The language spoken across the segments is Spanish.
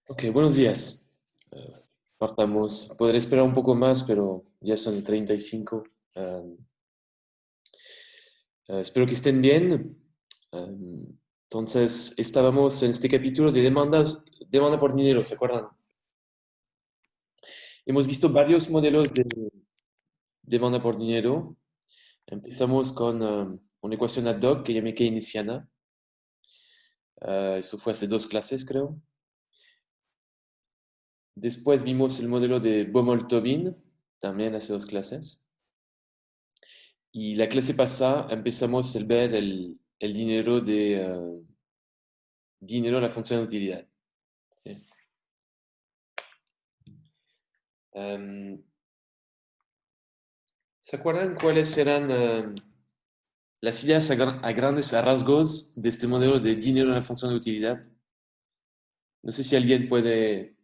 Ok, buenos días. Eh, Partamos. Podré esperar un poco más, pero ya son 35. Um, Espero que estén bien. Entonces, estábamos en este capítulo de demanda por dinero, ¿se acuerdan? Hemos visto varios modelos de demanda por dinero. Empezamos con una ecuación ad hoc que llamé keynesiana. Eso fue hace dos clases, creo. Después vimos el modelo de Baumol-Tobin, también hace dos clases. Y la clase pasada empezamos a ver el dinero en la función de utilidad. ¿Sí? Em, ¿Se acuerdan cuáles eran las ideas a grandes rasgos de este modelo de dinero en la función de utilidad? No sé si alguien puede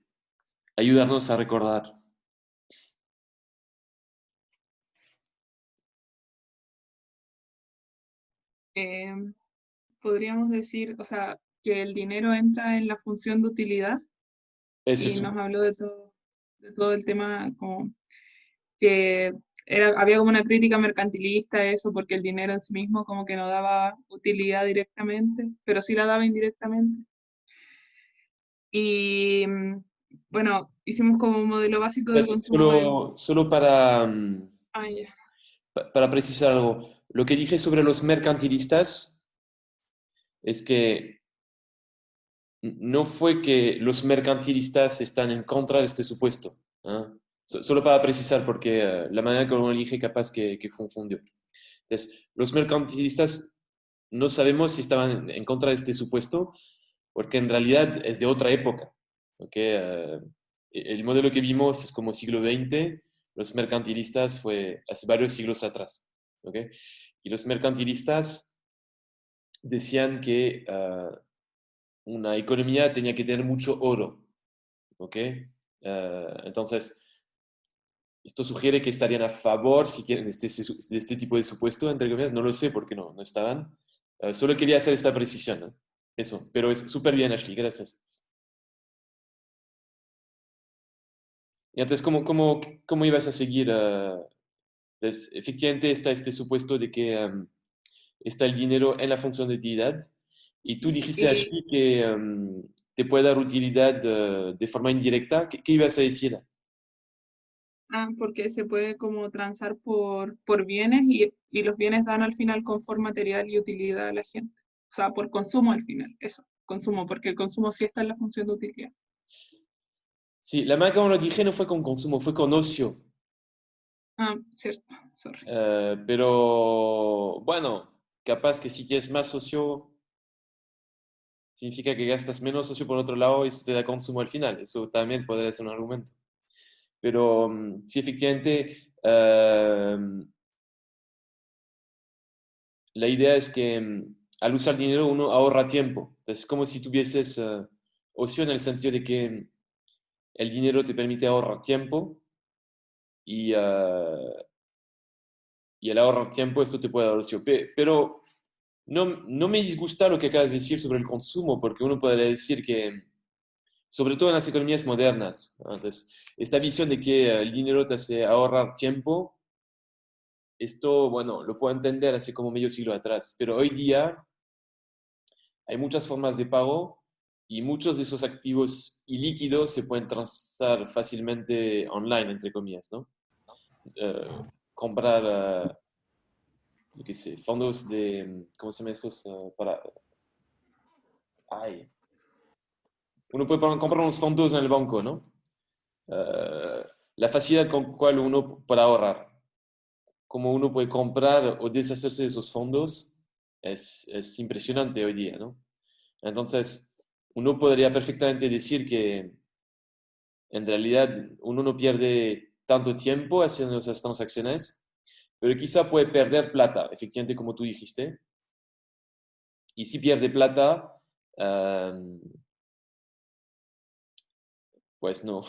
ayudarnos a recordar. Eh, Podríamos decir, o sea, que el dinero entra en la función de utilidad Es el y nos sup- habló de todo el tema como que había como una crítica mercantilista a eso porque el dinero en sí mismo como que no daba utilidad directamente, pero sí la daba indirectamente. Y bueno, hicimos como un modelo básico de consumo en... Solo para, Ah, ya. para precisar algo. Lo que dije sobre los mercantilistas es que no fue que los mercantilistas están en contra de este supuesto. ¿Ah? Solo para precisar, porque la manera que lo dije capaz que confundió. Entonces, los mercantilistas no sabemos si estaban en contra de este supuesto, porque en realidad es de otra época. ¿Ok? El modelo que vimos es como siglo XX, los mercantilistas fue hace varios siglos atrás. ¿Ok? Y los mercantilistas decían que una economía tenía que tener mucho oro. ¿Ok? Entonces, esto sugiere que estarían a favor, si quieren, de este tipo de supuesto, entre comillas. No lo sé porque no estaban. Solo quería hacer esta precisión, ¿no? Eso, pero es súper bien, Ashley, gracias. Y entonces, ¿cómo ibas a seguir? Entonces, efectivamente está este supuesto de que está el dinero en la función de utilidad. Y tú dijiste, Y, Ashley, que te puede dar utilidad de forma indirecta. ¿Qué ibas a decir? porque se puede como transar por bienes y los bienes dan al final confort material y utilidad a la gente. O sea, por consumo al final, eso, consumo, porque el consumo sí está en la función de utilidad. Sí, la manera como lo dije no fue con consumo, fue con ocio. Ah, cierto, sorry. Pero bueno, capaz que si tienes más socio, significa que gastas menos socio por otro lado y eso te da consumo al final. Eso también podría ser un argumento. Pero sí, efectivamente, la idea es que al usar dinero uno ahorra tiempo. Entonces, es como si tuvieses ocio en el sentido de que el dinero te permite ahorrar tiempo y, y al ahorrar tiempo esto te puede dar ocio. Pero no me disgusta lo que acabas de decir sobre el consumo, porque uno podría decir que, sobre todo en las economías modernas, ¿no? Entonces, esta visión de que el dinero te hace ahorrar tiempo, esto, bueno, lo puedo entender hace como medio siglo atrás, pero hoy día hay muchas formas de pago y muchos de esos activos ilíquidos se pueden transar fácilmente online, entre comillas, ¿no? Comprar, yo qué sé, fondos de, ¿cómo se llama esos? Para, ay, uno puede comprar unos fondos en el banco, ¿no? Eh, la facilidad con cual uno para ahorrar, cómo uno puede comprar o deshacerse de esos fondos es impresionante hoy día, ¿no? Entonces, uno podría perfectamente decir que en realidad uno no pierde tanto tiempo haciendo esas transacciones, pero quizá puede perder plata, efectivamente, como tú dijiste. Y si pierde plata, um, pues no,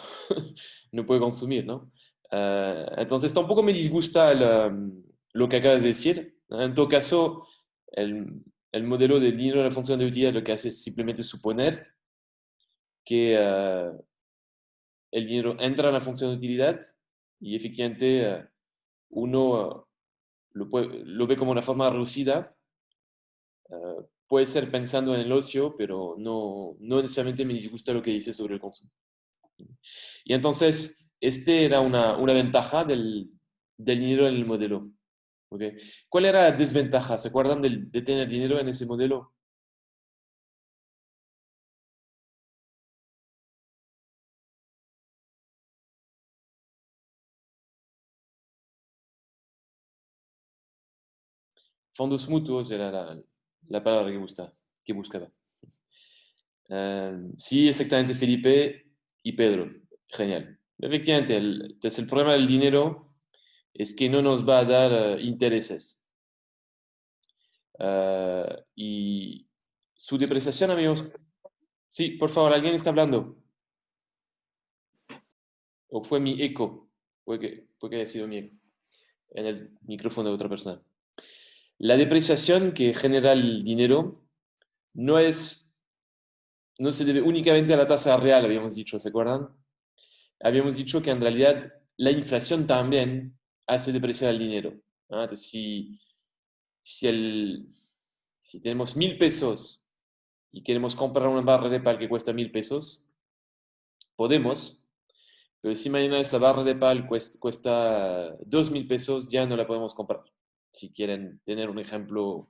no puede consumir, ¿no? Entonces tampoco me disgusta lo que acabas de decir. En todo caso, el, el modelo del dinero de la función de utilidad lo que hace es simplemente suponer que el dinero entra en la función de utilidad y efectivamente uno lo ve como una forma reducida. Puede ser pensando en el ocio, pero no necesariamente me disgusta lo que dice sobre el consumo. Y entonces, este era una ventaja del dinero en el modelo. ¿Ok? ¿Cuál era la desventaja? ¿Se acuerdan de tener dinero en ese modelo? Fondos mutuos era la palabra que buscaba. Sí, exactamente, Felipe y Pedro. Genial. Efectivamente, entonces el problema del dinero es que no nos va a dar intereses. Y su depreciación, amigos. Sí, por favor, ¿alguien está hablando? ¿O fue mi eco? Puede que haya sido mi eco en el micrófono de otra persona. La depreciación que genera el dinero no es, no se debe únicamente a la tasa real, habíamos dicho, ¿se acuerdan? Habíamos dicho que en realidad la inflación también hace depreciar el dinero, ¿no? Entonces, si, el, si tenemos 1.000 pesos y queremos comprar una barra de pan que cuesta 1.000 pesos, podemos, pero si mañana esa barra de pan cuesta 2.000 pesos, ya no la podemos comprar. Si quieren tener un ejemplo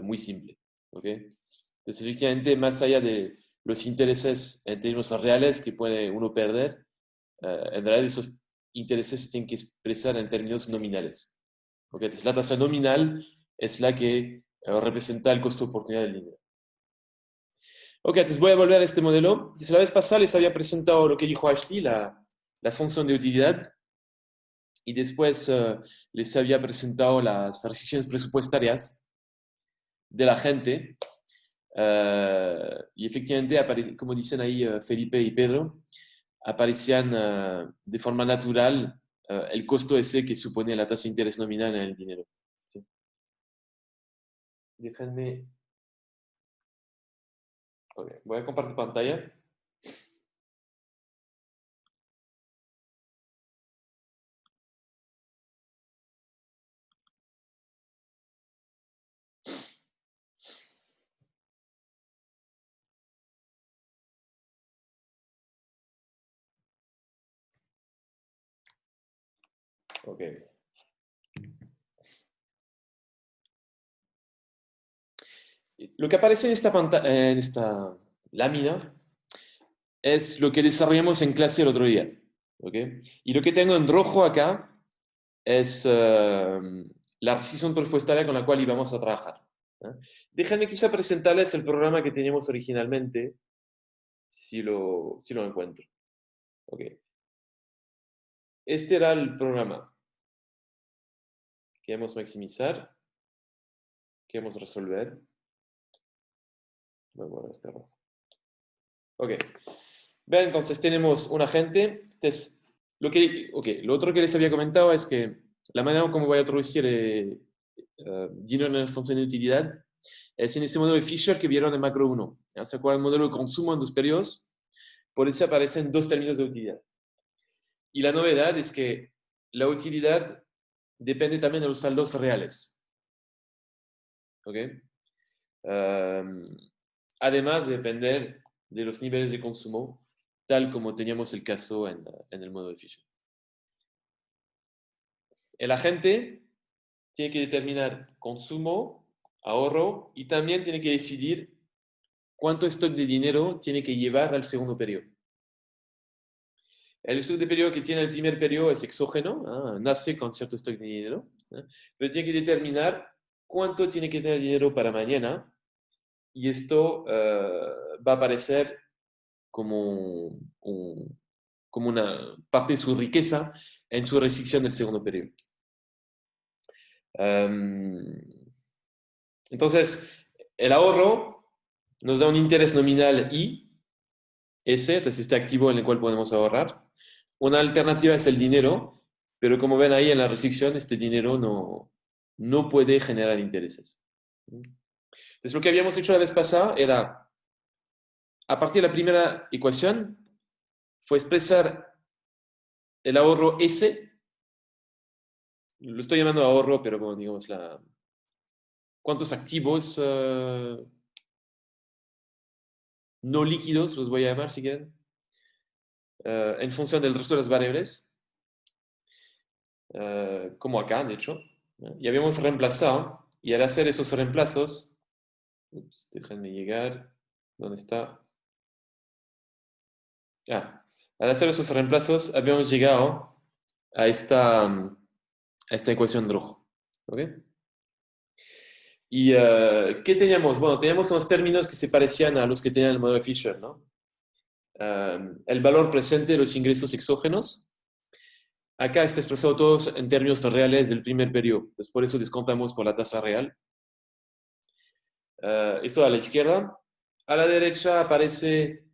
muy simple. ¿Ok? Entonces, efectivamente, más allá de los intereses en términos reales que puede uno perder, en realidad esos intereses se tienen que expresar en términos nominales. ¿Ok? Entonces, la tasa nominal es la que representa el costo de oportunidad del dinero. Ok, entonces voy a volver a este modelo. Entonces, la vez pasada les había presentado lo que dijo Ashley, la función de utilidad, y después les había presentado las restricciones presupuestarias de la gente. Y efectivamente, como dicen ahí Felipe y Pedro, aparecían de forma natural el costo ese que supone la tasa de interés nominal en el dinero. ¿Sí? Déjenme. Okay. Voy a compartir pantalla. Okay. Lo que aparece en esta lámina es lo que desarrollamos en clase el otro día. ¿Okay? Y lo que tengo en rojo acá es la restricción presupuestaria con la cual íbamos a trabajar. ¿Eh? Déjenme quizá presentarles el programa que teníamos originalmente, si lo encuentro. Okay. Este era el programa. Queremos maximizar, queremos resolver. Voy a poner este rojo. Ok. Vean, entonces tenemos un agente. Entonces, lo otro que les había comentado es que la manera como voy a introducir dinero en la función de utilidad es en ese modelo de Fisher que vieron en macro 1. ¿Se acuerdan? El modelo de consumo en dos periodos. Por eso aparecen dos términos de utilidad. Y la novedad es que la utilidad depende también de los saldos reales. ¿Ok? Además de depender de los niveles de consumo, tal como teníamos el caso en el modo de Fisher. El agente tiene que determinar consumo, ahorro y también tiene que decidir cuánto stock de dinero tiene que llevar al segundo periodo. El stock de periodo que tiene el primer periodo es exógeno, nace con cierto stock de dinero, pero tiene que determinar cuánto tiene que tener dinero para mañana y esto va a aparecer como, como una parte de su riqueza en su restricción del segundo periodo. Entonces, el ahorro nos da un interés nominal I, S, entonces este activo en el cual podemos ahorrar. Una alternativa es el dinero, pero como ven ahí en la restricción, este dinero no puede generar intereses. Entonces, lo que habíamos hecho la vez pasada era a partir de la primera ecuación fue expresar el ahorro S, lo estoy llamando ahorro, pero bueno, digamos, cuántos activos no líquidos, los voy a llamar si quieren, en función del resto de las variables, como acá, de hecho. Y habíamos reemplazado, y al hacer esos reemplazos, déjenme llegar, ¿dónde está? Al hacer esos reemplazos habíamos llegado a esta ecuación de rojo. ¿Ok? ¿Y qué teníamos? Bueno, teníamos unos términos que se parecían a los que tenía el modelo de Fisher, ¿no? El valor presente de los ingresos exógenos. Acá está expresado todos en términos reales del primer periodo. Entonces, por eso descontamos por la tasa real. Eso a la izquierda. A la derecha aparece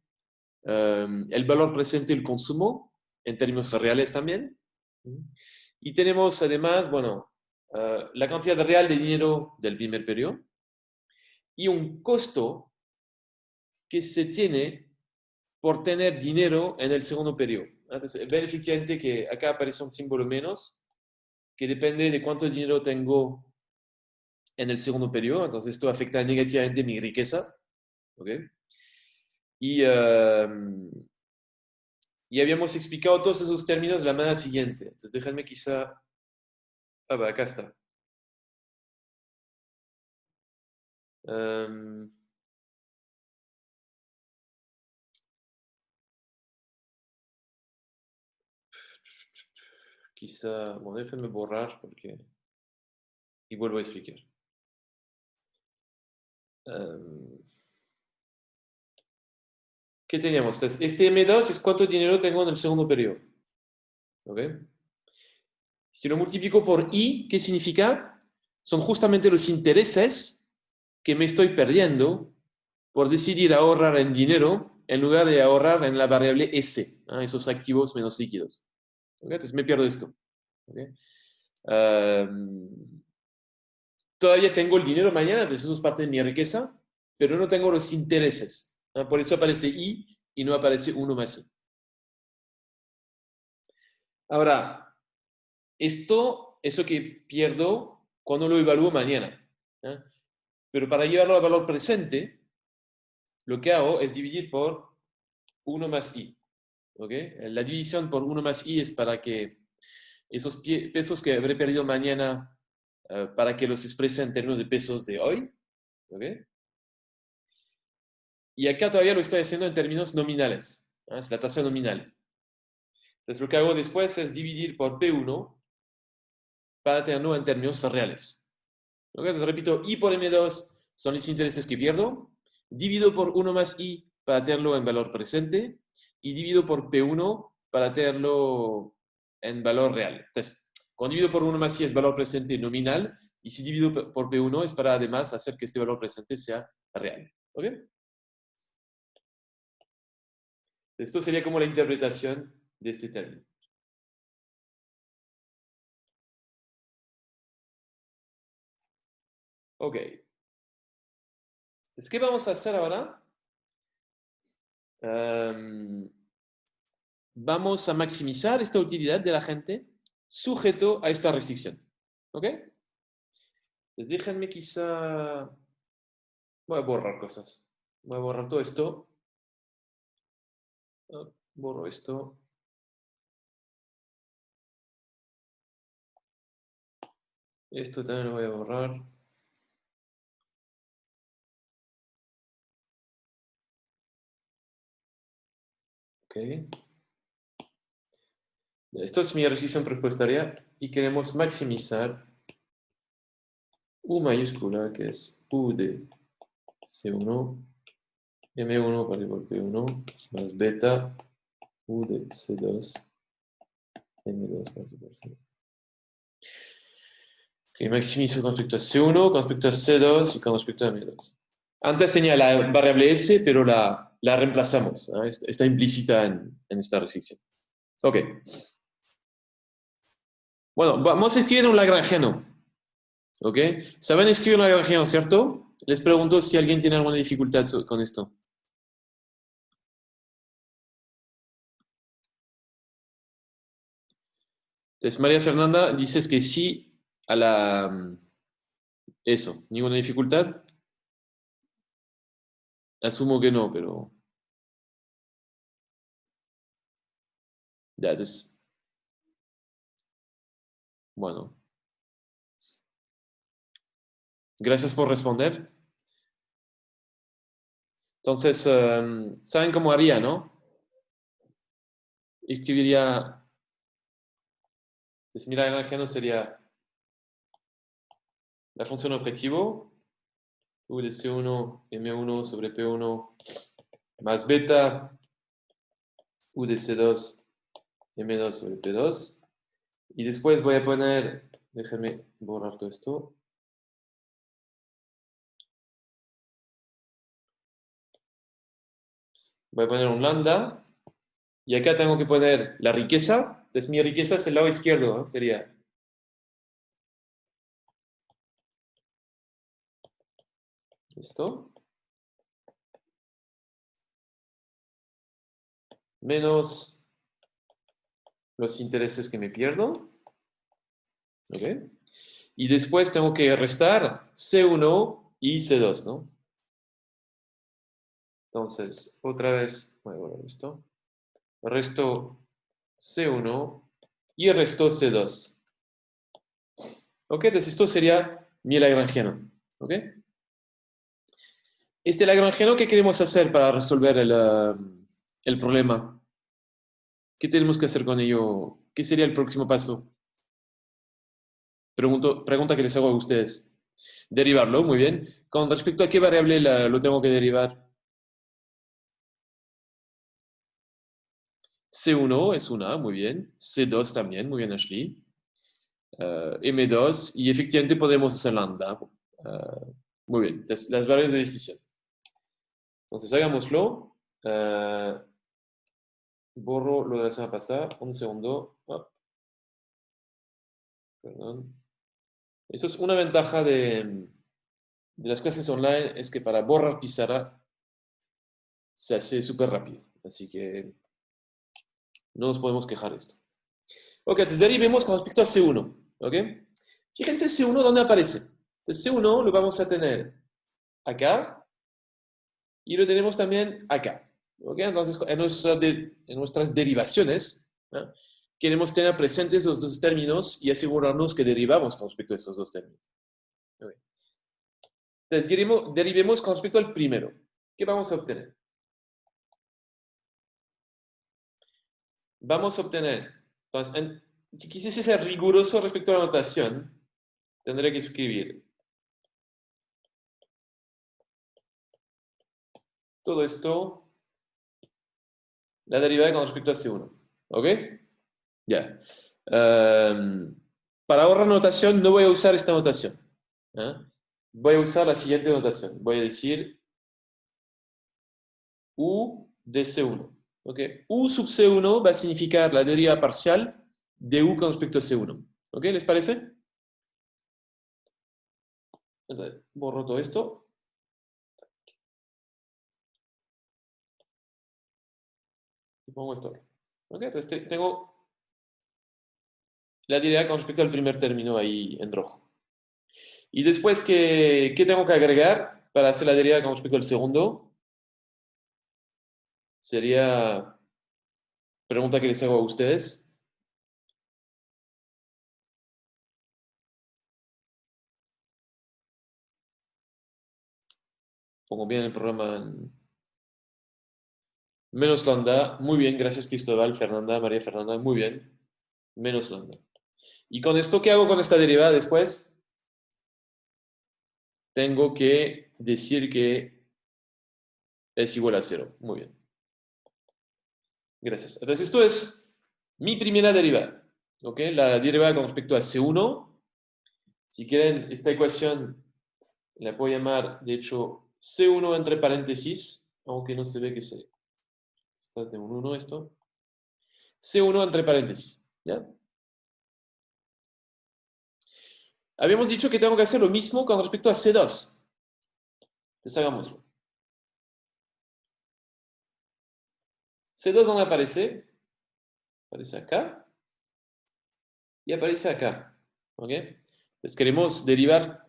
el valor presente del consumo en términos reales también. Y tenemos además, bueno, la cantidad real de dinero del primer periodo y un costo que se tiene por tener dinero en el segundo periodo. Entonces, ven efectivamente que acá aparece un símbolo menos, que depende de cuánto dinero tengo en el segundo periodo. Entonces, esto afecta negativamente mi riqueza. ¿Okay? Y habíamos explicado todos esos términos de la manera siguiente. Entonces, déjenme quizá... acá está. Quizá, bueno, déjenme borrar porque... Y vuelvo a explicar. ¿Qué teníamos? Entonces, este M2 es cuánto dinero tengo en el segundo periodo. ¿Ok? Si lo multiplico por I, ¿qué significa? Son justamente los intereses que me estoy perdiendo por decidir ahorrar en dinero en lugar de ahorrar en la variable S, esos activos menos líquidos. ¿Ok? Entonces me pierdo esto. ¿Ok? Todavía tengo el dinero mañana, entonces eso es parte de mi riqueza, pero no tengo los intereses. Por eso aparece I y no aparece 1 más I. Ahora, esto es lo que pierdo cuando lo evalúo mañana. Pero para llevarlo al valor presente, lo que hago es dividir por 1 más I. ¿Okay? La división por 1 más I es para que esos pesos que habré perdido mañana, para que los exprese en términos de pesos de hoy. ¿Okay? Y acá todavía lo estoy haciendo en términos nominales. Es la tasa nominal. Entonces lo que hago después es dividir por P1 para tenerlo en términos reales. ¿Okay? Entonces repito, I por M2 son los intereses que pierdo. Divido por 1 más I para tenerlo en valor presente. Y divido por P1 para tenerlo en valor real. Entonces, cuando divido por 1 más I es valor presente nominal. Y si divido por P1 es para además hacer que este valor presente sea real. ¿Ok? Esto sería como la interpretación de este término. Ok. ¿Qué vamos a hacer ahora? Vamos a maximizar esta utilidad de la gente sujeto a esta restricción. ¿Ok? Déjenme quizá... Voy a borrar cosas. Voy a borrar todo esto. Borro esto. Esto también lo voy a borrar. Ok. Esto es mi restricción presupuestaria y queremos maximizar U mayúscula, que es U de C1, M1 para igual P1, más beta U de C2, M2 para igual C2. Ok, maximizo con respecto a C1, con respecto a C2 y con respecto a M2. Antes tenía la variable S, pero la reemplazamos. Está implícita en esta restricción. Ok. Bueno, vamos a escribir un lagrangiano. ¿Ok? ¿Saben escribir un lagrangiano, cierto? Les pregunto si alguien tiene alguna dificultad con esto. Entonces, María Fernanda, dices que sí a la... Eso, ninguna dificultad. Asumo que no, pero... Ya, entonces... Bueno, gracias por responder. Entonces, ¿saben cómo haría, no? Escribiría... Entonces, mi lagrangiano sería la función objetivo, U de C1, M1 sobre P1, más beta, U de C2, M2 sobre P2. Y después voy a poner, déjame borrar todo esto. Voy a poner un lambda. Y acá tengo que poner la riqueza. Entonces mi riqueza es el lado izquierdo, ¿no? Sería esto. Menos los intereses que me pierdo. ¿Ok? Y después tengo que restar C1 y C2, ¿no? Entonces, otra vez, voy a borrar esto. Resto C1 y resto C2. ¿Ok? Entonces esto sería mi lagrangiano. ¿Ok? Este lagrangiano, ¿qué queremos hacer para resolver el problema? ¿Qué tenemos que hacer con ello? ¿Qué sería el próximo paso? Pregunta que les hago a ustedes. Derivarlo, muy bien. Con respecto a qué variable lo tengo que derivar. C1 es una, muy bien. C2 también, muy bien, Ashley. M2, y efectivamente podemos hacer lambda. Muy bien, entonces, las variables de decisión. Entonces, hagámoslo. Borro lo de la semana pasada. Un segundo. Ah, perdón. Eso es una ventaja de las clases online, es que para borrar pizarra se hace súper rápido. Así que no nos podemos quejar de esto. Ok, entonces derivemos con respecto a C1. ¿Ok? Fíjense C1 dónde aparece. Entonces C1 lo vamos a tener acá y lo tenemos también acá. ¿Ok? Entonces en nuestras derivaciones, ¿no? Queremos tener presentes los dos términos y asegurarnos que derivamos con respecto a estos dos términos. ¿Ok? Entonces derivemos con respecto al primero. ¿Qué vamos a obtener? Vamos a obtener, entonces, si quisiese ser riguroso respecto a la notación, tendré que escribir todo esto, la derivada con respecto a C1. ¿Ok? Ya. Para ahorrar notación, no voy a usar esta notación. ¿Eh? Voy a usar la siguiente notación. Voy a decir U de C1. ¿Ok? U sub C1 va a significar la derivada parcial de U con respecto a C1. ¿Ok? ¿Les parece? Entonces, borro todo esto. Y pongo esto. ¿Ok? Entonces tengo la derivada con respecto al primer término ahí en rojo. Y después, ¿qué tengo que agregar para hacer la derivada con respecto al segundo? Sería pregunta que les hago a ustedes. Pongo bien el programa en menos lambda. Muy bien, gracias Cristóbal, Fernanda, María Fernanda. Muy bien. Menos lambda. ¿Y con esto qué hago con esta derivada después? Tengo que decir que es igual a cero. Muy bien. Gracias. Entonces, esto es mi primera derivada. ¿Ok? La derivada con respecto a C1. Si quieren, esta ecuación la puedo llamar, de hecho, C1 entre paréntesis, aunque no se ve que está de un 1 esto. C1 entre paréntesis. ¿Ya? Habíamos dicho que tengo que hacer lo mismo con respecto a C2. Entonces hagámoslo. C2, ¿dónde aparece? Aparece acá. y aparece acá. ¿Ok? Entonces queremos derivar,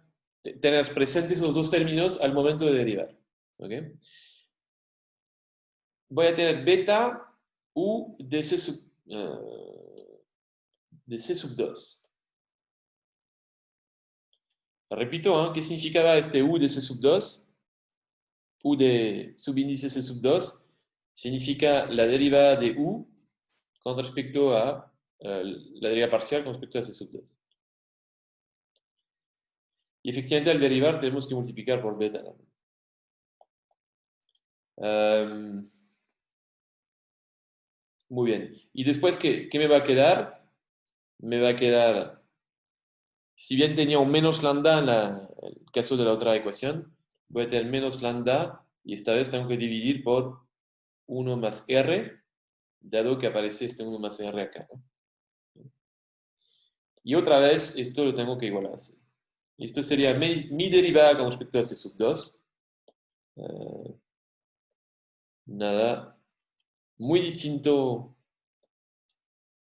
tener presentes los dos términos al momento de derivar. ¿Ok? Voy a tener beta u de C sub 2. Repito, ¿eh? ¿Qué significaba este u de C sub 2? U de subíndice C sub 2 significa la derivada de u con respecto a la derivada parcial con respecto a C sub 2. Y efectivamente al derivar tenemos que multiplicar por beta. Muy bien. Y después, ¿qué me va a quedar? Me va a quedar, si bien tenía un menos lambda en el caso de la otra ecuación, voy a tener menos lambda y esta vez tengo que dividir por 1 más r, dado que aparece este 1 más r acá, ¿no? Y otra vez esto lo tengo que igualar así. Esto sería mi derivada con respecto a C sub 2. Nada muy distinto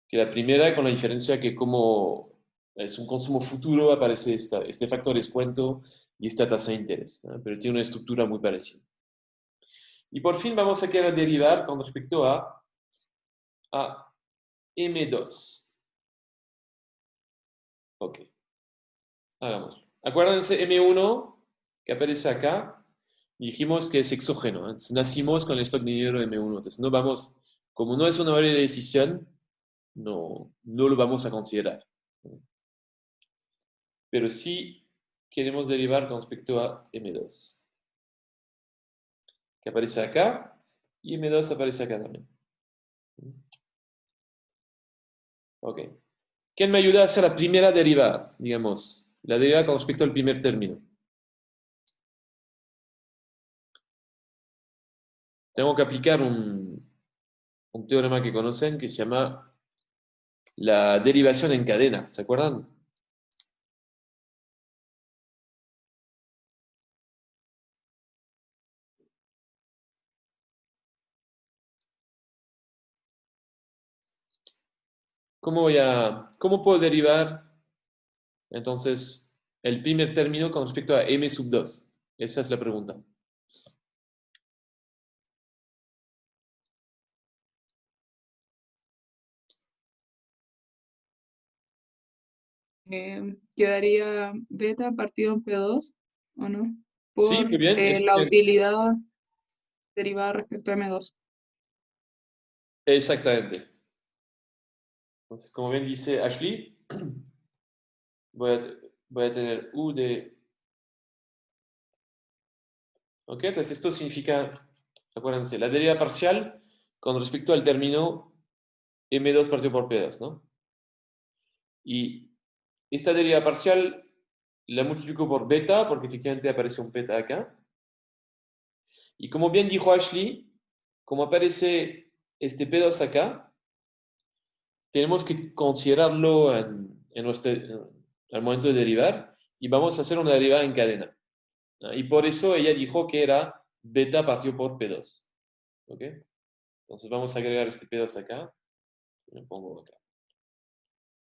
que la primera, con la diferencia que como es un consumo futuro, aparece este factor descuento y esta tasa de interés, ¿no? Pero tiene una estructura muy parecida. Y por fin vamos a querer derivar con respecto a M2. Ok, hagámoslo. Acuérdense, M1, que aparece acá, dijimos que es exógeno. Entonces, nacimos con el stock de dinero M1. Entonces, no vamos, como no es una variable de decisión, no lo vamos a considerar. Pero sí queremos derivar con respecto a M2, que aparece acá, y M2 aparece acá también. Ok. ¿Quién me ayuda a hacer la primera derivada? Digamos, la derivada con respecto al primer término. Tengo que aplicar un teorema que conocen que se llama la derivación en cadena. ¿Se acuerdan? ¿Cómo puedo derivar entonces el primer término con respecto a m sub 2? Esa es la pregunta. Quedaría beta partido en P2, ¿o no? Sí, Por muy bien. la utilidad derivada respecto a M2. Exactamente. Entonces, como bien dice Ashley, voy a tener u de... Ok, entonces esto significa, acuérdense, la derivada parcial con respecto al término m2 partido por p2, ¿no? Y esta derivada parcial la multiplico por beta, porque efectivamente aparece un beta acá. Y como bien dijo Ashley, como aparece este p2 acá, tenemos que considerarlo al momento de derivar y vamos a hacer una derivada en cadena. ¿No? Y por eso ella dijo que era beta partido por P2. ¿Ok? Entonces vamos a agregar este P2 acá. Lo pongo acá.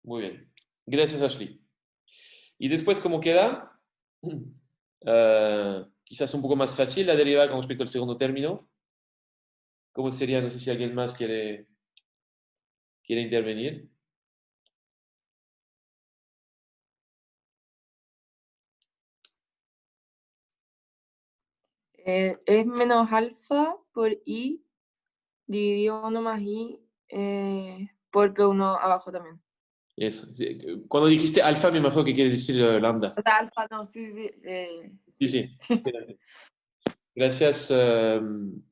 Muy bien. Gracias, Ashley. Y después, ¿cómo queda? Quizás un poco más fácil la derivada con respecto al segundo término. ¿Cómo sería? No sé si alguien más quiere intervenir. Es menos alfa por i dividido 1 más i por P1 abajo también. Eso. Sí, cuando dijiste alfa, me imagino que quieres decir lambda. O sea, alfa no, sí, sí. Sí, sí. Gracias. No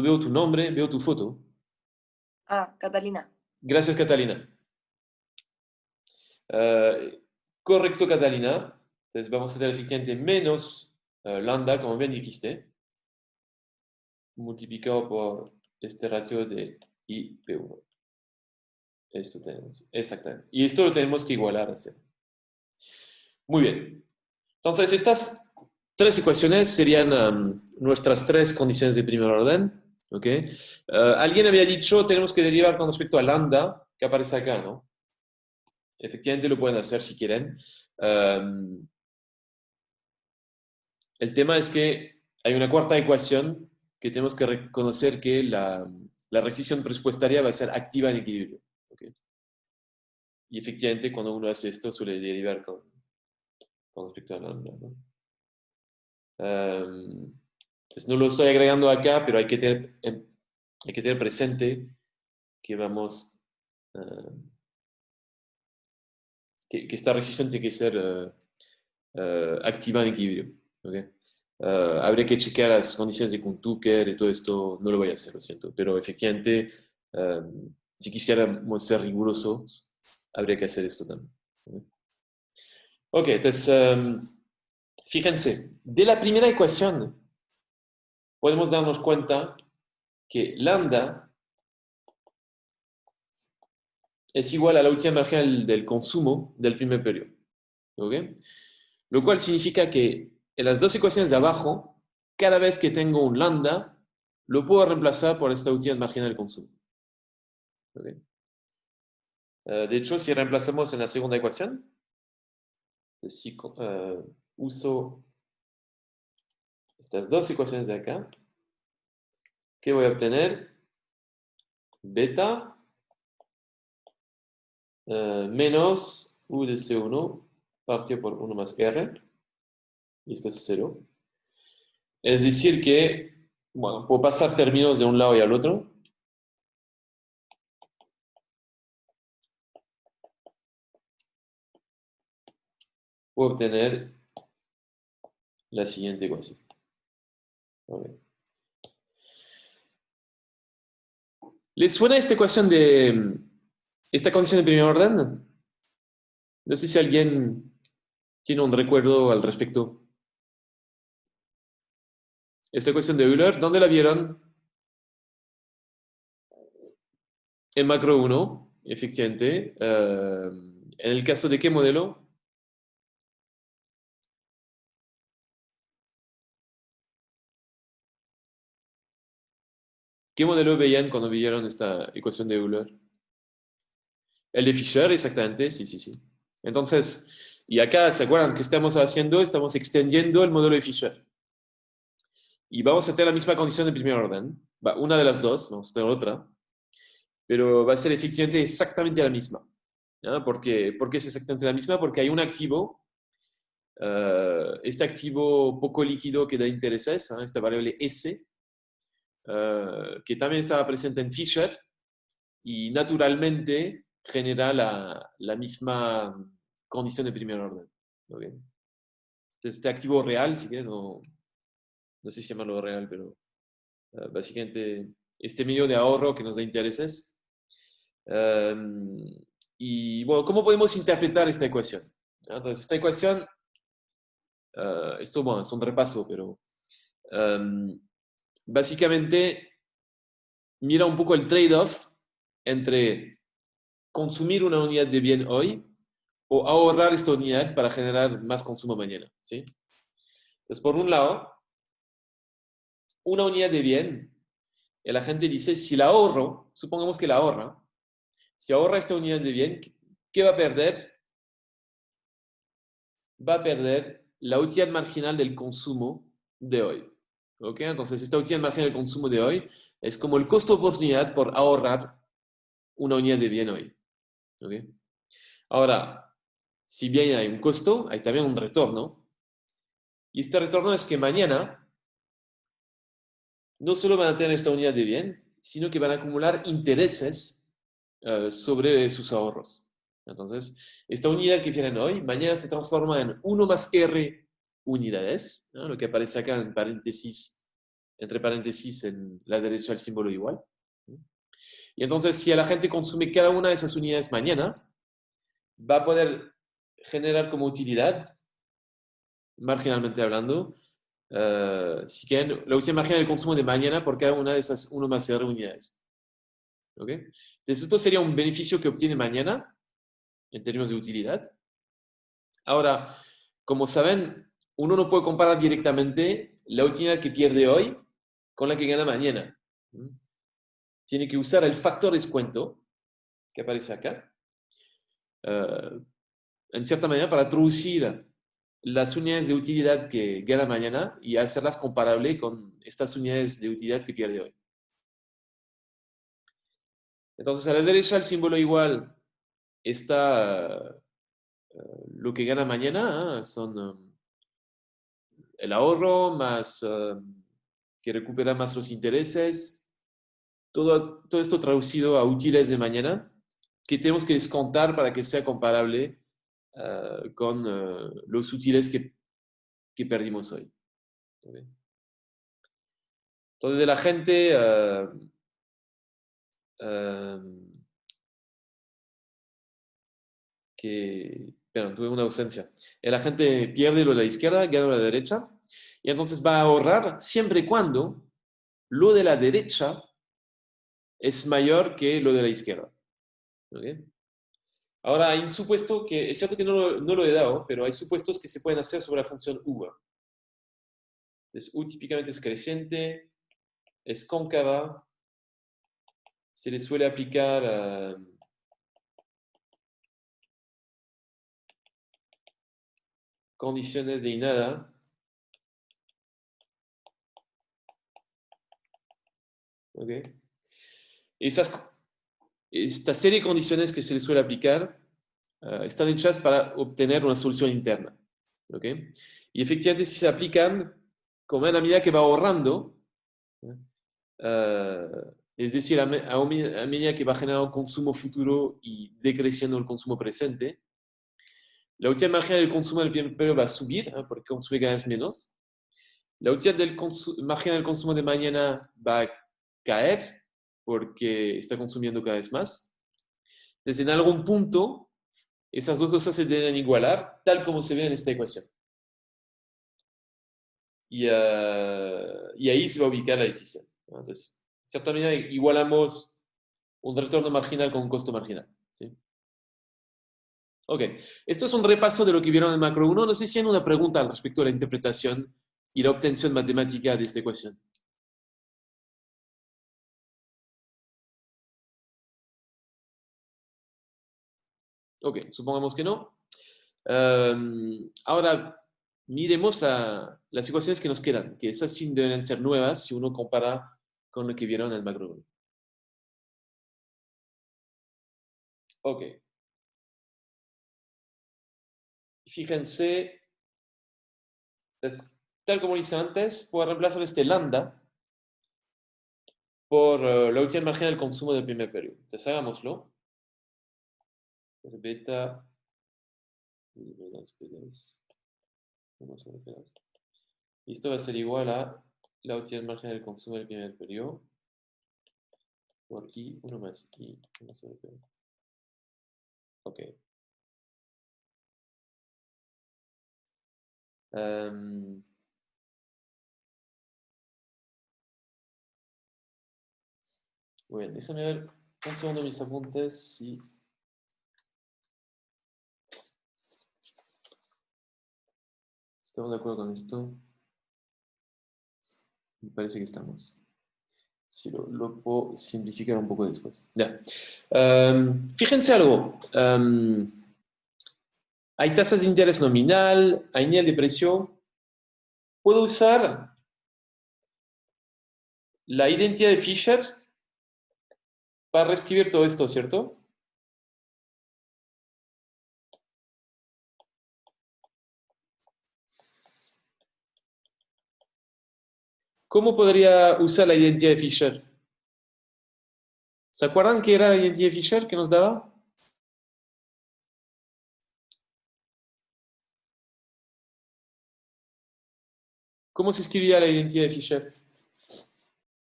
veo tu nombre, veo tu foto. Catalina. Gracias, Catalina. Correcto, Catalina. Entonces vamos a tener efectivamente menos lambda, como bien dijiste, multiplicado por este ratio de IP1. Esto tenemos, exactamente. Y esto lo tenemos que igualar a cero. Muy bien. Entonces, estas tres ecuaciones serían nuestras tres condiciones de primer orden. ¿Okay? Alguien había dicho tenemos que derivar con respecto a lambda, que aparece acá, ¿no? efectivamente lo pueden hacer si quieren. El tema es que hay una cuarta ecuación que tenemos que reconocer que la restricción presupuestaria va a ser activa en equilibrio. ¿Okay? Y efectivamente, cuando uno hace esto, suele derivar con respecto a lambda, ¿no? Entonces, no lo estoy agregando acá, pero hay que tener presente que vamos, que esta restricción tiene que ser activa en equilibrio. ¿Okay? Habría que chequear las condiciones de Kuhn-Tucker y todo esto, no lo voy a hacer, lo siento, pero efectivamente, si quisiéramos ser rigurosos, habría que hacer esto también. ¿Okay? Ok, entonces, fíjense, de la primera ecuación podemos darnos cuenta que lambda es igual a la última marginal del consumo del primer periodo. ¿Okay? Lo cual significa que en las dos ecuaciones de abajo, cada vez que tengo un lambda, lo puedo reemplazar por esta última marginal del consumo. ¿Okay? De hecho, si reemplazamos en la segunda ecuación, si uso estas dos ecuaciones de acá, ¿qué voy a obtener? Beta menos U de C1 partido por 1 más R, y esto es 0. Es decir que, bueno, puedo pasar términos de un lado y al otro. Puedo obtener la siguiente ecuación. Okay. ¿Les suena esta ecuación de esta condición de primer orden? No sé si alguien tiene un recuerdo al respecto. Esta ecuación de Euler, ¿dónde la vieron? En macro 1, efectivamente. ¿En el caso de qué modelo? ¿Qué modelo veían cuando vieron esta ecuación de Euler? El de Fisher, exactamente, sí, sí, sí. Entonces, y acá, ¿se acuerdan qué estamos haciendo? Estamos extendiendo el modelo de Fisher. Y vamos a tener la misma condición de primer orden. Una de las dos, vamos a tener otra. Pero va a ser efectivamente exactamente la misma. ¿Ya? ¿Por qué es exactamente la misma? Porque hay un activo, este activo poco líquido que da intereses, esta variable S, que también estaba presente en Fisher y naturalmente genera la misma condición de primer orden. ¿Okay? Entonces, este activo real, si quieren, no sé si llamarlo real, pero básicamente este medio de ahorro que nos da intereses. Y bueno, ¿cómo podemos interpretar esta ecuación? Entonces, esta ecuación, esto bueno, es un repaso, pero básicamente mira un poco el trade-off entre consumir una unidad de bien hoy o ahorrar esta unidad para generar más consumo mañana. ¿Sí? Entonces, por un lado, una unidad de bien, la gente dice, si la ahorro, supongamos que la ahorra, si ahorra esta unidad de bien, ¿qué va a perder? Va a perder la utilidad marginal del consumo de hoy. ¿Okay? Entonces, esta utilidad marginal del consumo de hoy es como el costo de oportunidad por ahorrar una unidad de bien hoy. ¿Okay? Ahora, si bien hay un costo, hay también un retorno. Y este retorno es que mañana no solo van a tener esta unidad de bien, sino que van a acumular intereses sobre sus ahorros. Entonces, esta unidad que tienen hoy, mañana se transforma en 1 más R unidades, ¿no? Lo que aparece acá en paréntesis, entre paréntesis en la derecha el símbolo igual. Y entonces, si a la gente consume cada una de esas unidades mañana, va a poder generar como utilidad, marginalmente hablando, si quieren, la última marginal del consumo de mañana por cada una de esas 1 más R unidades. ¿Okay? Entonces, esto sería un beneficio que obtiene mañana en términos de utilidad. Ahora, como saben, uno no puede comparar directamente la utilidad que pierde hoy con la que gana mañana. Tiene que usar el factor descuento que aparece acá. en cierta manera, para traducir las unidades de utilidad que gana mañana y hacerlas comparables con estas unidades de utilidad que pierde hoy. Entonces, a la derecha el símbolo igual está lo que gana mañana, son el ahorro más que recupera más los intereses, todo esto traducido a útiles de mañana, que tenemos que descontar para que sea comparable con los útiles que perdimos hoy. ¿Okay? Entonces, la gente perdón, tuve una ausencia. La gente pierde lo de la izquierda, gana lo de la derecha, y entonces va a ahorrar siempre y cuando lo de la derecha es mayor que lo de la izquierda. ¿Okay? Ahora, hay un supuesto que, es cierto que no lo he dado, pero hay supuestos que se pueden hacer sobre la función U. Entonces, U típicamente es creciente, es cóncava, se le suele aplicar condiciones de nada. ¿Okay? Esta serie de condiciones que se le suele aplicar están hechas para obtener una solución interna. ¿Okay? Y efectivamente, si se aplican, como en la medida que va ahorrando, es decir, a medida que va generando un consumo futuro y decreciendo el consumo presente, la utilidad marginal del consumo del primer periodo va a subir, porque consume cada vez menos. La utilidad marginal del consumo de mañana va a caer, porque está consumiendo cada vez más. Entonces, en algún punto, esas dos cosas se deben igualar, tal como se ve en esta ecuación. Y ahí se va a ubicar la decisión. Entonces, de cierta manera, igualamos un retorno marginal con un costo marginal. ¿Sí? Ok, esto es un repaso de lo que vieron en macro 1. No sé si hay una pregunta al respecto de la interpretación y la obtención matemática de esta ecuación. Ok, supongamos que no. Ahora, miremos las ecuaciones que nos quedan, que esas sí deben ser nuevas si uno compara con lo que vieron en el macro 1. Ok. Fíjense, tal como hice antes, puedo reemplazar este lambda por la utilidad marginal del consumo del primer periodo. Entonces, hagámoslo. Beta menos P2. Y esto va a ser igual a la utilidad marginal del consumo del primer periodo por I1 más I1 sobre P2. Ok. Muy bien, déjame ver un segundo mis apuntes. Si estamos de acuerdo con esto. Me parece que estamos. Si lo puedo simplificar un poco después. Ya. Fíjense algo. Hay tasas de interés nominal, hay nivel de precio. Puedo usar la identidad de Fisher para reescribir todo esto, ¿cierto? ¿Cómo podría usar la identidad de Fisher? ¿Se acuerdan qué era la identidad de Fisher que nos daba? ¿Cómo se escribía la identidad de Fisher?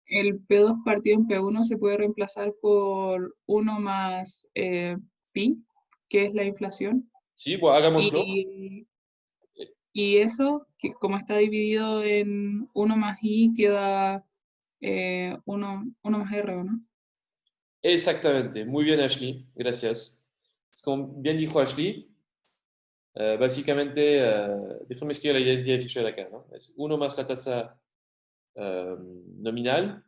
El P2 partido en P1 se puede reemplazar por 1 más pi, que es la inflación. Sí, pues hagámoslo. Y eso, que como está dividido en 1 más i, queda 1 más r, ¿o no? Exactamente. Muy bien, Ashley. Gracias. Es como bien dijo Ashley. Básicamente, déjame escribir la identidad de Fisher acá, ¿no? Es 1 más la tasa nominal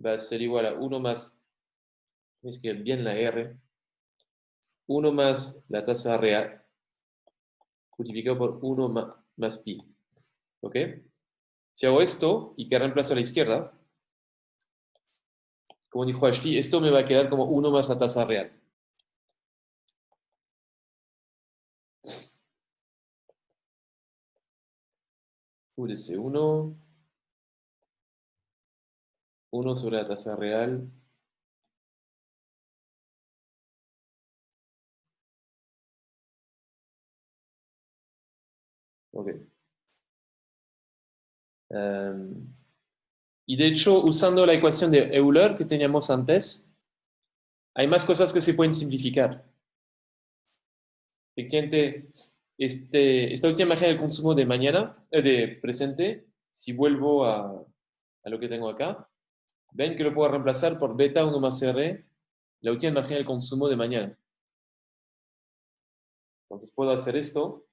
va a ser igual a 1 más, déjame escribir bien la R, 1 más la tasa real multiplicado por 1 más pi. ¿Ok? Si hago esto y que reemplazo a la izquierda, como dijo Ashley, esto me va a quedar como 1 más la tasa real. UDC1, 1 sobre la tasa real. Ok. Y de hecho, usando la ecuación de Euler que teníamos antes, hay más cosas que se pueden simplificar. Efectivamente, esta última imagen del consumo de mañana, de presente, si vuelvo a lo que tengo acá, ven que lo puedo reemplazar por beta 1 más R, la última imagen del consumo de mañana. Entonces puedo hacer esto,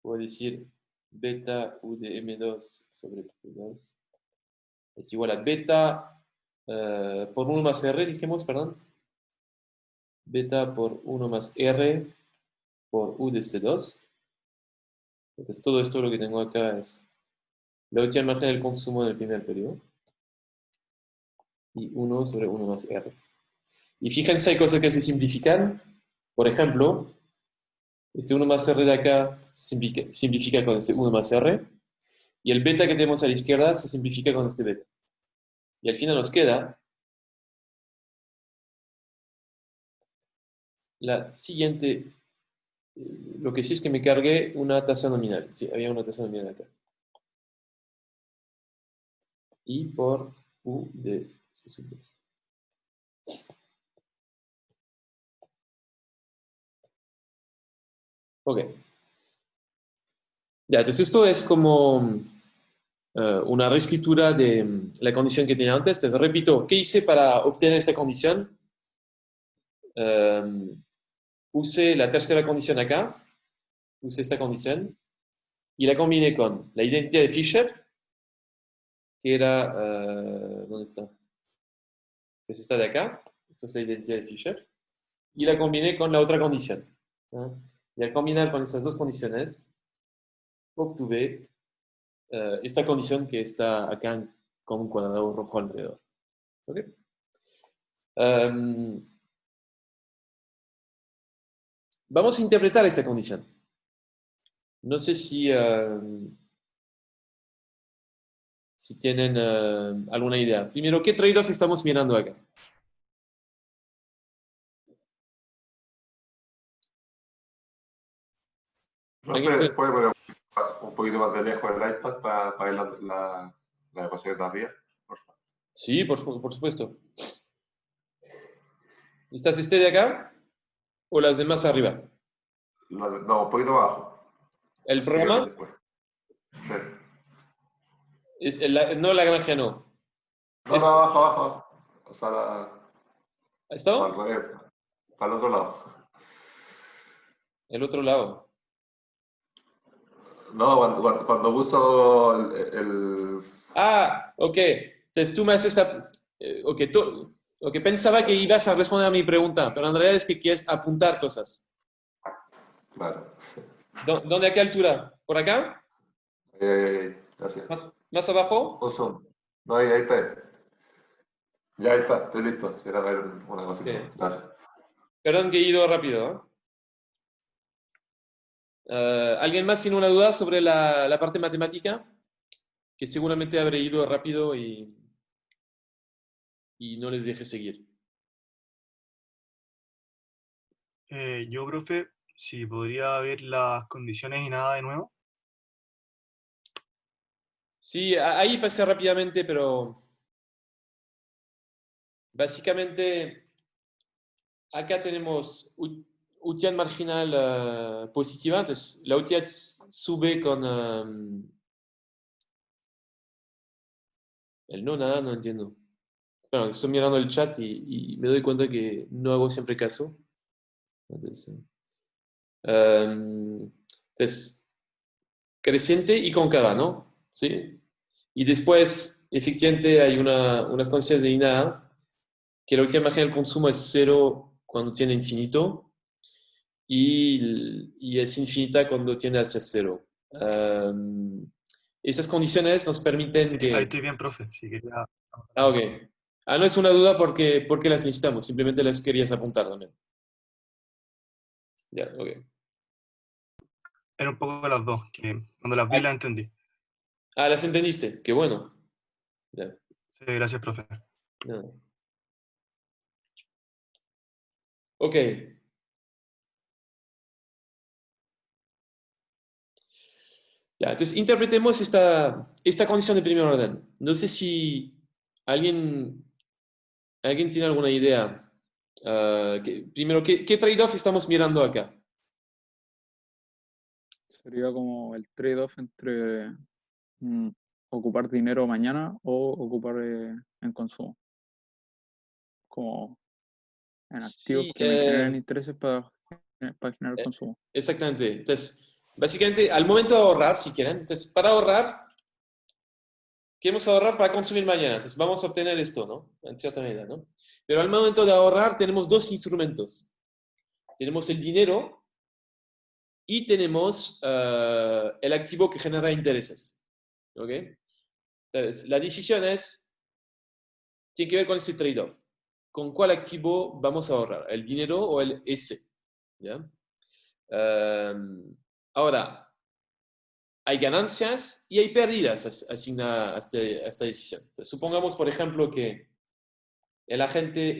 puedo decir beta U de M2 sobre P2 es igual a beta por 1 más R, dijimos, perdón. Beta por 1 más R por U de C2. Entonces todo esto lo que tengo acá es la última margen del consumo del primer periodo. Y 1 sobre 1 más R. Y fíjense, hay cosas que se simplifican. Por ejemplo, este 1 más R de acá se simplifica con este 1 más R. Y el beta que tenemos a la izquierda se simplifica con este beta. Y al final nos queda la siguiente. Lo que sí es que me cargué una tasa nominal. Sí, había una tasa nominal acá. Y por U de C sub 2. Ok. Ya, entonces esto es como una reescritura de la condición que tenía antes. Entonces, repito, ¿qué hice para obtener esta condición? Usé la tercera condición acá, usé esta condición, y la combiné con la identidad de Fisher, que era, ¿dónde está? Pues esta de acá, esto es la identidad de Fisher, y la combiné con la otra condición. ¿No? Y al combinar con esas dos condiciones, obtuve esta condición que está acá con un cuadrado rojo alrededor. ¿Okay? Vamos a interpretar esta condición. No sé si tienen alguna idea. Primero, ¿qué trade-off estamos mirando acá? Profe, ¿puede poner un poquito más de lejos el iPad para ver la ecuación de arriba? Por favor. Sí, por supuesto. ¿Estás este de acá o las demás arriba? No, un poquito más abajo. ¿El programa? Después. Sí. No la granja, no. No, abajo. O sea, ¿Esto? al revés. Para el otro lado. El otro lado. No, cuando uso el... Ah, ok. Entonces tú me haces esta... ok, pensaba que ibas a responder a mi pregunta, pero en realidad es que quieres apuntar cosas. Claro. ¿Dónde, a qué altura? ¿Por acá? Gracias. ¿Más abajo? Un zoom. No, ahí está. Ya ahí está, estoy listo. Si era ver una cosita. Ok. Gracias. Perdón que he ido rápido. ¿Alguien más tiene una duda sobre la parte matemática? Que seguramente habré ido rápido y no les deje seguir. Yo, profe, si podría ver las condiciones y nada de nuevo. Sí, ahí pasé rápidamente, pero básicamente acá tenemos utilidad marginal positiva. Entonces, la utilidad sube con el nada, no entiendo. Bueno, estoy mirando el chat y me doy cuenta que no hago siempre caso. Entonces, creciente y cóncava, ¿no? ¿Sí? Y después, efectivamente, hay unas condiciones de nada, que la última imagen del consumo es 0 cuando tiene infinito, y es infinita cuando tiende hacia cero. Esas condiciones nos permiten Ahí que... estoy bien, profe. Si quería... Ah, ok. No es una duda porque las necesitamos, simplemente las querías apuntar también. Ya, ok. Era un poco de las dos, que cuando las vi las entendí. Las entendiste, qué bueno. Ya. Sí, gracias, profe. Ya. Ok. Ya, entonces interpretemos esta condición de primer orden. No sé si alguien tiene alguna idea. Primero, ¿qué trade-off estamos mirando acá? Sería como el trade-off entre ocupar dinero mañana o ocupar en consumo. Como en activos Sí, que me generen intereses para generar consumo. exactamente. Entonces, básicamente, al momento de ahorrar, si quieren, entonces, para ahorrar, queremos ahorrar para consumir mañana. Entonces, vamos a obtener esto, ¿no? En cierta medida, ¿no? Pero al momento de ahorrar, tenemos dos instrumentos. Tenemos el dinero y tenemos el activo que genera intereses. ¿Ok? Entonces, la decisión tiene que ver con este trade-off. ¿Con cuál activo vamos a ahorrar? ¿El dinero o el S? ¿Ya? Ahora, hay ganancias y hay pérdidas asignadas a esta decisión. Entonces, supongamos, por ejemplo, que el agente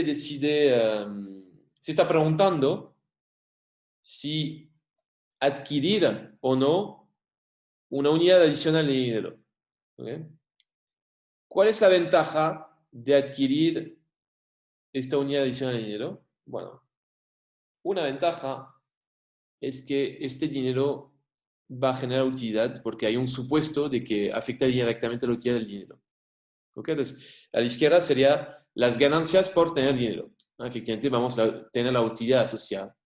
decide, se está preguntando si adquirir o no una unidad adicional de dinero. ¿Ok? ¿Cuál es la ventaja de adquirir esta unidad adicional de dinero? Bueno, una ventaja es que este dinero va a generar utilidad porque hay un supuesto de que afecta directamente la utilidad del dinero. ¿Ok? Entonces, a la izquierda sería las ganancias por tener dinero. Efectivamente, vamos a tener la utilidad asociada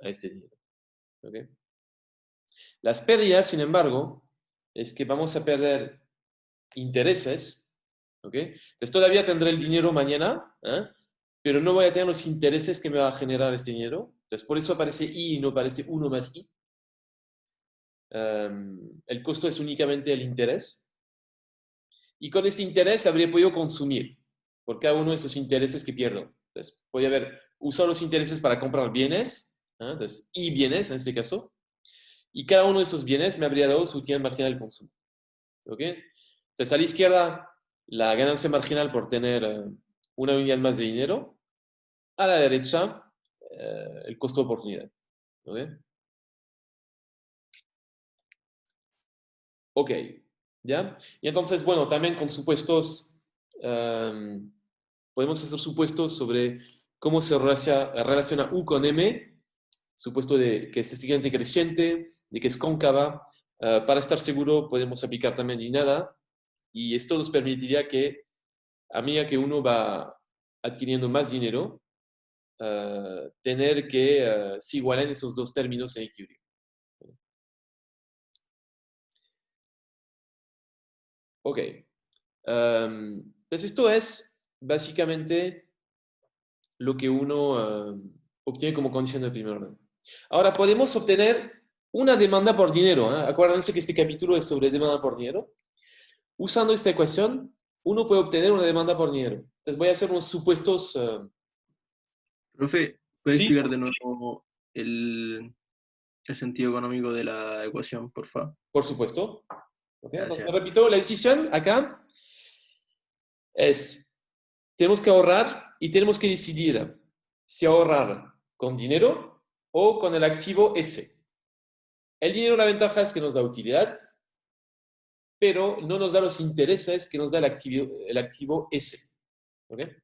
a este dinero. ¿Ok? Las pérdidas, sin embargo, es que vamos a perder intereses. ¿Ok? Entonces, todavía tendré el dinero mañana, pero no voy a tener los intereses que me va a generar este dinero. Entonces, por eso aparece I y no aparece 1 más I. El costo es únicamente el interés. Y con este interés habría podido consumir por cada uno de esos intereses que pierdo. Entonces, podría haber usado los intereses para comprar bienes, entonces, y bienes en este caso, y cada uno de esos bienes me habría dado su utilidad marginal de consumo. ¿Ok? Entonces, a la izquierda, la ganancia marginal por tener una unidad más de dinero. A la derecha, el costo de oportunidad. ¿Ok? Ok, ¿ya? Y entonces, bueno, también con supuestos, podemos hacer supuestos sobre cómo se relaciona U con M, supuesto de que es estrictamente creciente, de que es cóncava. Para estar seguro, podemos aplicar también y nada, y esto nos permitiría que, a medida que uno va adquiriendo más dinero, tener que se igualen esos dos términos en equilibrio. Ok. Entonces, esto es básicamente lo que uno obtiene como condición de primer orden. Ahora, podemos obtener una demanda por dinero. Acuérdense que este capítulo es sobre demanda por dinero. Usando esta ecuación, uno puede obtener una demanda por dinero. Entonces, voy a hacer unos supuestos. Profe, ¿puede Sí, explicar de nuevo el sentido económico de la ecuación, por favor? por supuesto. Okay, entonces, Gracias. repito, la decisión acá es, tenemos que ahorrar y tenemos que decidir si ahorrar con dinero o con el activo S. El dinero, la ventaja es que nos da utilidad, pero no nos da los intereses que nos da el activo S. ¿Okay?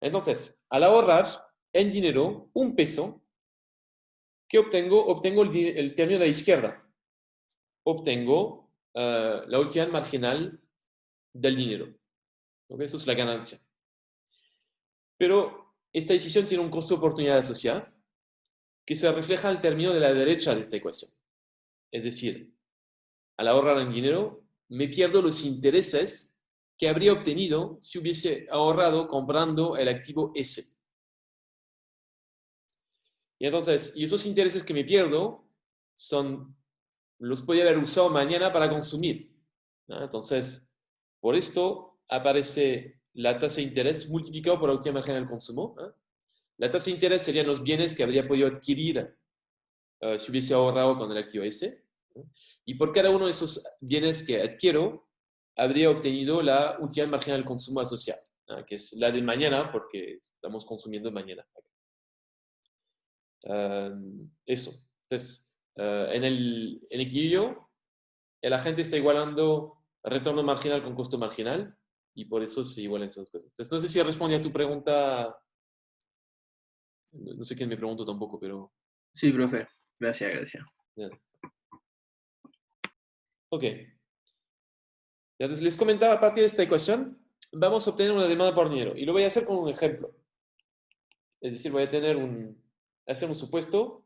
Entonces, al ahorrar en dinero un peso, ¿qué obtengo? Obtengo el término de la izquierda. Obtengo la utilidad marginal del dinero. ¿Okay? Eso es la ganancia. Pero esta decisión tiene un costo de oportunidad asociado que se refleja al término de la derecha de esta ecuación. Es decir, al ahorrar en dinero, me pierdo los intereses que habría obtenido si hubiese ahorrado comprando el activo S. Y entonces, y esos intereses que me pierdo los podía haber usado mañana para consumir, ¿no? Entonces, por esto aparece la tasa de interés multiplicado por la última margen del consumo, ¿no? La tasa de interés serían los bienes que habría podido adquirir si hubiese ahorrado con el activo S, ¿no? Y por cada uno de esos bienes que adquiero, habría obtenido la utilidad marginal del consumo asociada, ¿no? Que es la de mañana, porque estamos consumiendo mañana. Eso. Entonces, en el equilibrio, el agente está igualando retorno marginal con costo marginal y por eso se igualan esas cosas. Entonces, no sé si responde a tu pregunta. No sé quién me preguntó tampoco, pero... Sí, profe. Gracias, gracias. Yeah. Ok. Entonces, les comentaba, a partir de esta ecuación, vamos a obtener una demanda por dinero. Y lo voy a hacer con un ejemplo. Es decir, voy a hacer un supuesto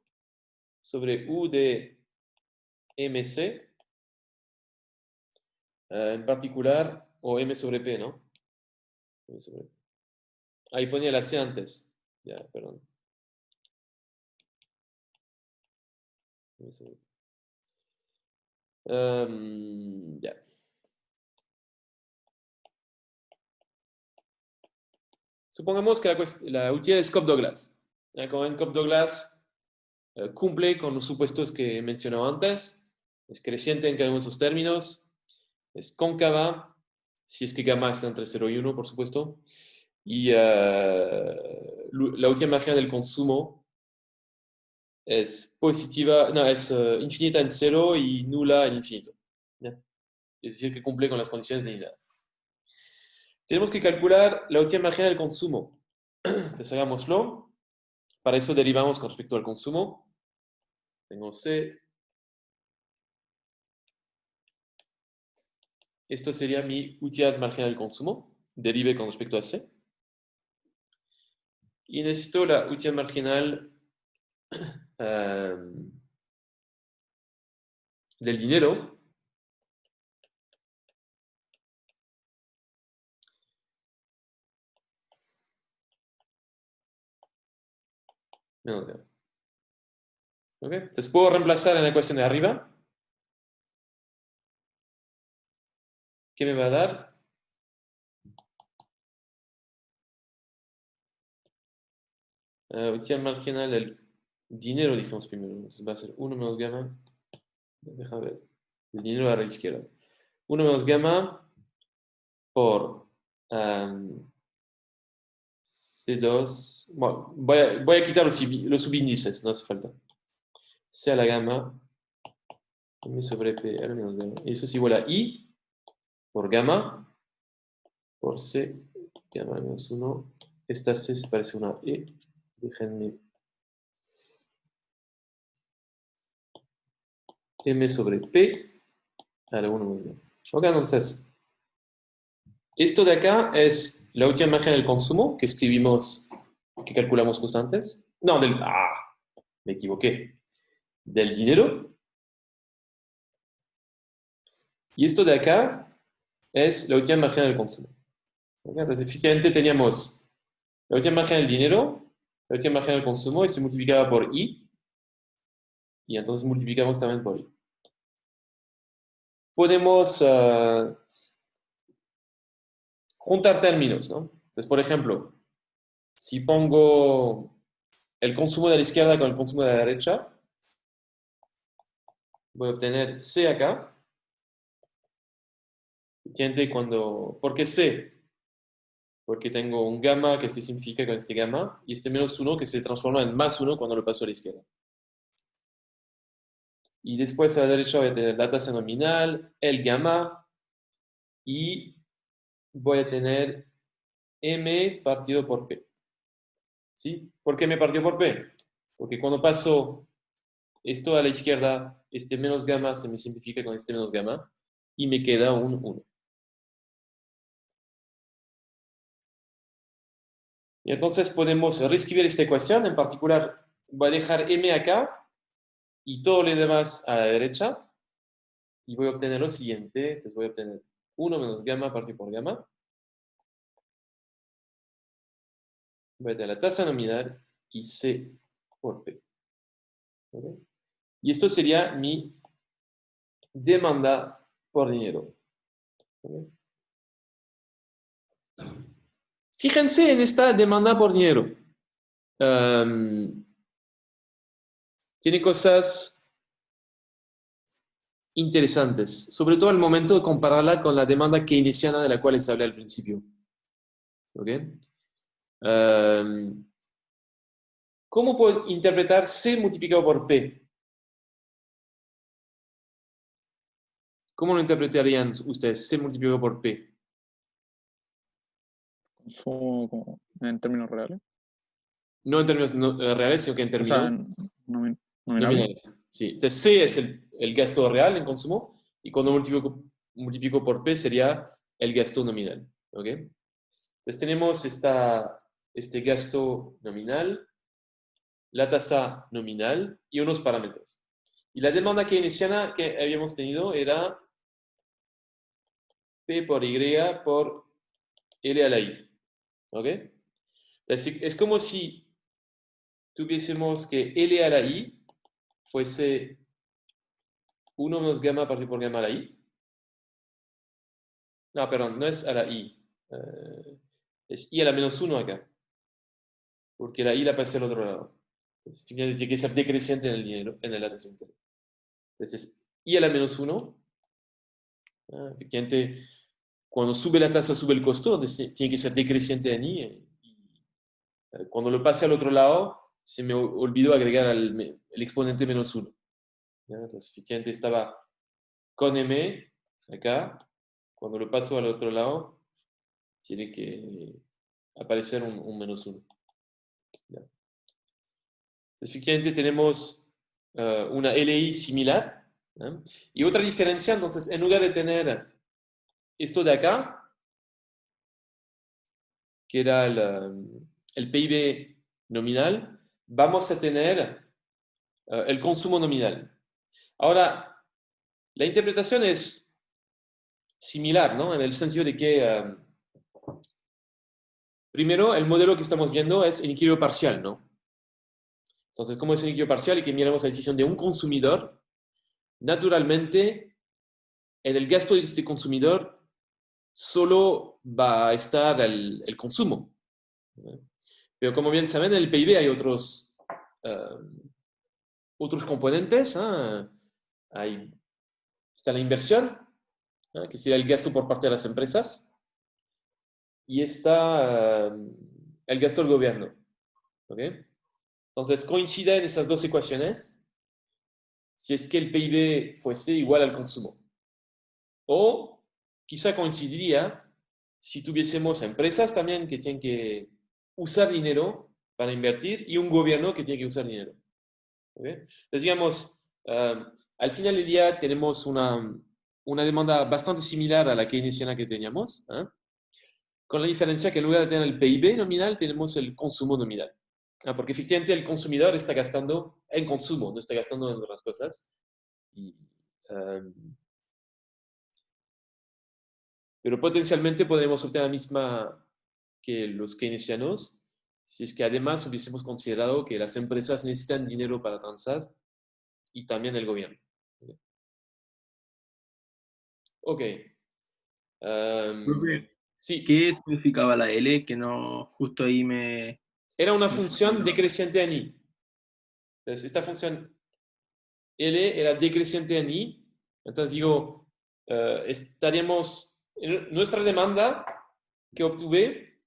sobre U de MC, en particular, o M sobre P, ¿no? M sobre P. Ahí ponía la C antes. Ya, perdón. M sobre P. Ya. Supongamos que la utilidad es Cobb-Douglas. Como en Cobb-Douglas cumple con los supuestos que he mencionado antes. Es creciente en cada uno de esos términos. Es cóncava, si es que gamma está entre 0 y 1, por supuesto. Y la utilidad marginal del consumo es positiva, no, es infinita en 0 y nula en infinito. ¿Ya? Es decir, que cumple con las condiciones de unidad. Tenemos que calcular la utilidad marginal del consumo. Entonces hagámoslo. Para eso derivamos con respecto al consumo. Tengo C. Esto sería mi utilidad marginal del consumo. Derive con respecto a C. Y necesito la utilidad marginal del dinero. Menos gamma. ¿Okay? Entonces puedo reemplazar en la ecuación de arriba. ¿Qué me va a dar? Utilidad marginal del dinero, dijimos primero. Entonces va a ser 1 menos gamma. Déjame ver. El dinero a la izquierda. 1 menos gamma por C2. Bueno, voy a quitar los subíndices, no hace falta. C a la gamma, M sobre P a la menos gamma. Y eso es igual a I por gamma por C, gamma menos 1. Esta C se parece a una E. Déjenme. M sobre P a la 1 menos gamma. Ok, entonces, esto de acá es la última margen del consumo que escribimos, que calculamos justo antes. No, me equivoqué. Del dinero. Y esto de acá es la última margen del consumo. Entonces, efectivamente teníamos la última margen del dinero, la última margen del consumo, y se multiplicaba por I. Y entonces multiplicamos también por I. Podemos juntar términos, ¿no? Entonces, por ejemplo, si pongo el consumo de la izquierda con el consumo de la derecha, voy a obtener C acá. ¿Por qué C? Porque tengo un gamma que se simplifica con este gamma y este menos 1 que se transforma en más 1 cuando lo paso a la izquierda. Y después a la derecha voy a tener la tasa nominal, el gamma y voy a tener M partido por P. ¿Sí? ¿Por qué M partido por P? Porque cuando paso esto a la izquierda, este menos gamma se me simplifica con este menos gamma y me queda un 1. Y entonces podemos reescribir esta ecuación. En particular, voy a dejar M acá y todo lo demás a la derecha. Y voy a obtener lo siguiente. Entonces voy a obtener 1 menos gamma partido por gamma. Voy a tener la tasa nominal y C por P. ¿Okay? Y esto sería mi demanda por dinero. ¿Okay? Fíjense en esta demanda por dinero. Tiene cosas interesantes, sobre todo el momento de compararla con la demanda keynesiana de la cual les hablé al principio. ¿Okay? ¿Cómo puedo interpretar C multiplicado por P? ¿Cómo lo interpretarían ustedes, C multiplicado por P? Consumo como en términos reales. No en términos reales, sino que en O términos sea, nominales. nominales. Sí. Entonces C es el gasto real en consumo y cuando multiplico por P sería el gasto nominal. ¿Okay? Entonces tenemos este gasto nominal, la tasa nominal y unos parámetros. Y la demanda keynesiana que habíamos tenido era P por Y por L a la I. ¿Ok? Es como si tuviésemos que L a la I fuese 1 menos gamma partido por gamma a la I. No, perdón, no es a la I. Es I a la menos 1 acá. Porque la I la pasé al otro lado. Tiene que ser decreciente en el dinero, en la tasa de interés. Entonces, I a la menos 1. Efectivamente, cuando sube la tasa, sube el costo, entonces tiene que ser decreciente en I. Cuando lo pase al otro lado, se me olvidó agregar el exponente menos 1. Entonces, efectivamente, estaba con M acá. Cuando lo paso al otro lado, tiene que aparecer un menos 1. Entonces, efectivamente, tenemos una LI similar. Y otra diferencia, entonces, en lugar de tener esto de acá, que era el PIB nominal, vamos a tener el consumo nominal. Ahora, la interpretación es similar, ¿no? En el sentido de que, primero, el modelo que estamos viendo es el equilibrio parcial, ¿no? Entonces, como es el equilibrio parcial y que miramos la decisión de un consumidor, naturalmente, en el gasto de este consumidor solo va a estar el consumo. Pero como bien saben, en el PIB hay otros componentes. Está la inversión, que sería el gasto por parte de las empresas, y está el gasto del gobierno. ¿Okay? Entonces, coinciden esas dos ecuaciones si es que el PIB fuese igual al consumo. O quizá coincidiría si tuviésemos empresas también que tienen que usar dinero para invertir y un gobierno que tiene que usar dinero. ¿Okay? Entonces, digamos, al final del día tenemos una demanda bastante similar a la keynesiana que teníamos, con la diferencia que en lugar de tener el PIB nominal, tenemos el consumo nominal. Porque efectivamente el consumidor está gastando en consumo, no está gastando en otras cosas. Pero potencialmente podremos obtener la misma que los keynesianos si es que además hubiésemos considerado que las empresas necesitan dinero para transar y también el gobierno. Ok. Sí. ¿Qué significaba la L? Que no, justo ahí me... Era una función decreciente en I. Entonces, esta función L era decreciente en I. Entonces digo, nuestra demanda que obtuve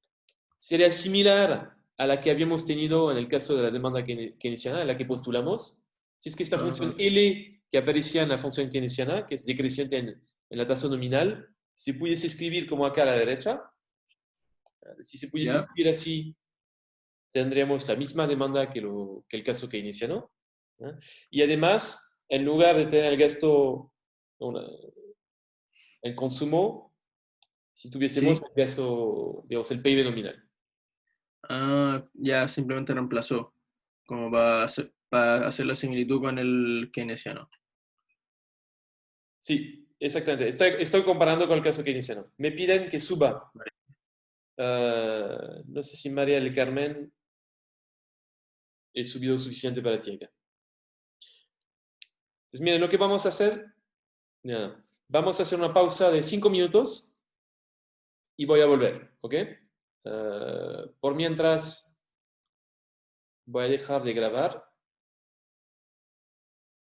sería similar a la que habíamos tenido en el caso de la demanda keynesiana, en la que postulamos. Si es que esta función L que aparecía en la función keynesiana, que es decreciente en la tasa nominal, se pudiese escribir como acá a la derecha. Si se pudiese escribir así, tendríamos la misma demanda que el caso keynesiano. Y además, en lugar de tener el gasto, el consumo, si tuviésemos el gasto, digamos, el PIB nominal. Ya simplemente reemplazó, como para hacer la similitud con el keynesiano. Sí. exactamente. Estoy comparando con el caso keynesiano. Me piden que suba. No sé si María del Carmen he subido suficiente para ti acá. Entonces, miren, lo que vamos a hacer, vamos a hacer una pausa de 5 minutos y voy a volver, ¿ok? Por mientras, voy a dejar de grabar.